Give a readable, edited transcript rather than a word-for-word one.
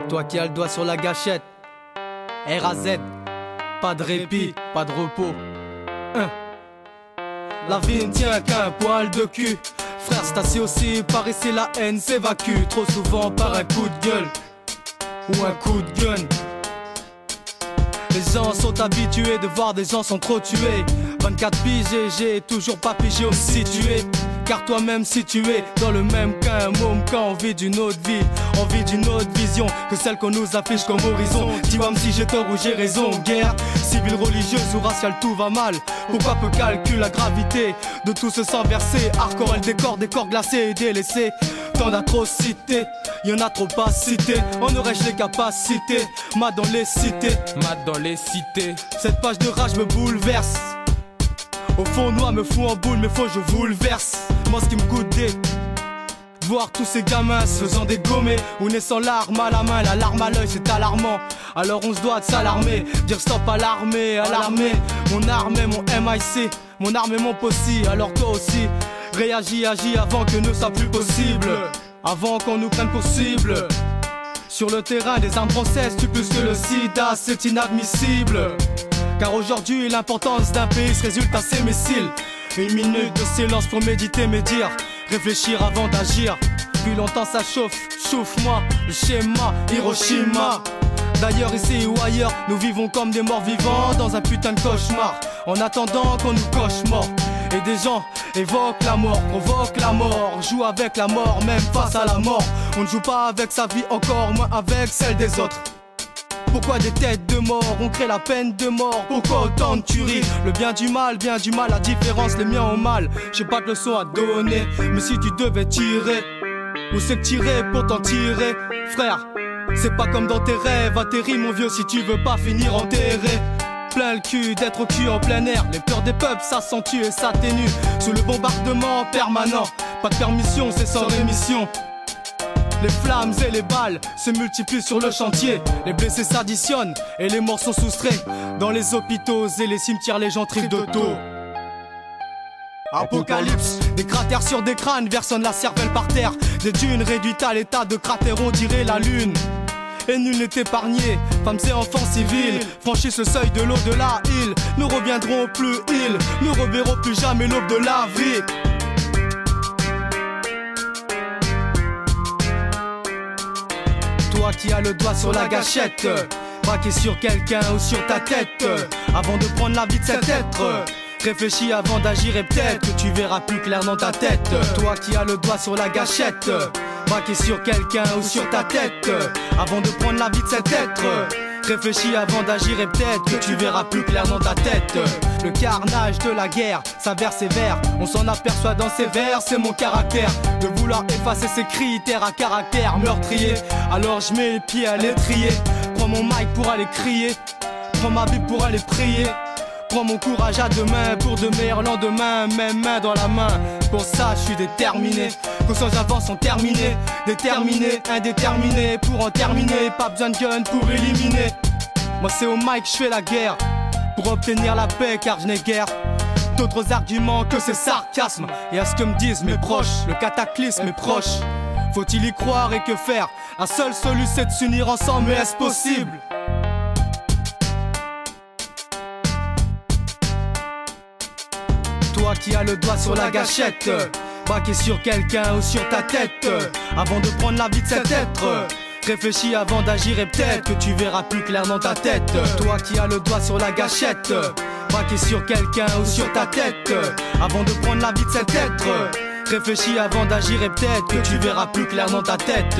Toi qui as le doigt sur la gâchette, R.A.Z, pas de répit, pas de repos. La vie ne tient qu'un poil de cul. Frère, c'est assis aussi, par ici la haine s'évacue trop souvent par un coup de gueule ou un coup de gun. Les gens sont habitués de voir des gens sont trop tués. 24 piges et j'ai toujours pas pigé où me situer. Car toi-même si tu es dans le même qu'un môme, quand on vit d'une autre vie, on vit d'une autre vision que celle qu'on nous affiche comme horizon. Dis-moi si j'ai tort ou j'ai raison. Guerre civile, religieuse ou raciale, tout va mal. Pourquoi peu calcule la gravité de tout ce sang versé? Hardcore, elle décore des corps glacés et délaissés. Tant d'atrocités, y'en a trop pas cité. On aurait-je les capacités? Mat dans les cités, mat dans les cités. Cette page de rage me bouleverse. Au fond noir me fout en boule, mais faut que je vous le verse. Moi ce qui me goûte voir tous ces gamins se faisant dégommer ou naissant l'arme à la main, la larme à l'œil c'est alarmant. Alors on se doit de s'alarmer, dire stop à l'armée, mon arme et mon MIC, mon arme et mon possi. Alors toi aussi, réagis, agis avant que ne soit plus possible, avant qu'on nous prenne pour cible. Sur le terrain des armes françaises, tu plus que le sida, c'est inadmissible. Car aujourd'hui l'importance d'un pays se résulte à ses missiles. Une minute de silence pour méditer, médire, réfléchir avant d'agir. Depuis longtemps ça chauffe, chauffe-moi, le schéma Hiroshima. D'ailleurs ici ou ailleurs, nous vivons comme des morts vivants dans un putain de cauchemar. En attendant qu'on nous coche mort. Et des gens évoquent la mort, provoquent la mort, jouent avec la mort, même face à la mort. On ne joue pas avec sa vie, encore moins avec celle des autres. Pourquoi des têtes de mort, on crée la peine de mort? Pourquoi autant de tueries? Le bien du mal, la différence, les miens ont mal. J'ai pas de leçon à donner, mais si tu devais tirer, où c'est que tirer pour t'en tirer? Frère, c'est pas comme dans tes rêves, atterris mon vieux si tu veux pas finir enterré. Plein le cul d'être au cul en plein air, les peurs des peuples s'accentuent et s'atténuent sous le bombardement permanent. Pas de permission, c'est sans rémission. Les flammes et les balles se multiplient sur le chantier. Les blessés s'additionnent et les morts sont soustraits. Dans les hôpitaux et les cimetières, les gens triment de dos. Apocalypse, des cratères sur des crânes, versonnent la cervelle par terre. Des dunes réduites à l'état de cratères, on dirait la lune. Et nul n'est épargné, femmes et enfants civils franchissent le seuil de l'au-delà. Ils ne reviendront plus, ils ne reverront plus jamais l'aube de la vie. Toi qui as le doigt sur la gâchette, braqué sur quelqu'un ou sur ta tête, avant de prendre la vie de cet être, réfléchis avant d'agir et peut-être que tu verras plus clair dans ta tête. Toi qui as le doigt sur la gâchette, braqué sur quelqu'un ou sur ta tête, avant de prendre la vie de cet être, réfléchis avant d'agir et peut-être que tu verras plus clair dans ta tête. Le carnage de la guerre s'avère sévère, on s'en aperçoit dans ces vers, c'est mon caractère de vouloir effacer ces critères à caractère meurtrier. Alors je mets les pieds à l'étrier, prends mon mic pour aller crier, prends ma Bible pour aller prier, prends mon courage à deux mains pour de meilleurs lendemains, même main dans la main. Pour ça je suis déterminé, que sans avance sont terminés, déterminé, indéterminé pour en terminer, pas besoin de gun pour éliminer. Moi c'est au mic je fais la guerre, pour obtenir la paix car je n'ai guère d'autres arguments que ces sarcasmes. Et à ce que me disent mes proches, le cataclysme est proche. Faut-il y croire et que faire? La seule solution c'est de s'unir ensemble, mais est-ce possible? Toi qui as le doigt sur la gâchette, braqué sur quelqu'un ou sur ta tête, avant de prendre la vie de cet être, réfléchis avant d'agir et peut-être que tu verras plus clair dans ta tête. Toi qui as le doigt sur la gâchette, braqué sur quelqu'un ou sur ta tête, avant de prendre la vie de cet être, réfléchis avant d'agir et peut-être que tu verras plus clair dans ta tête.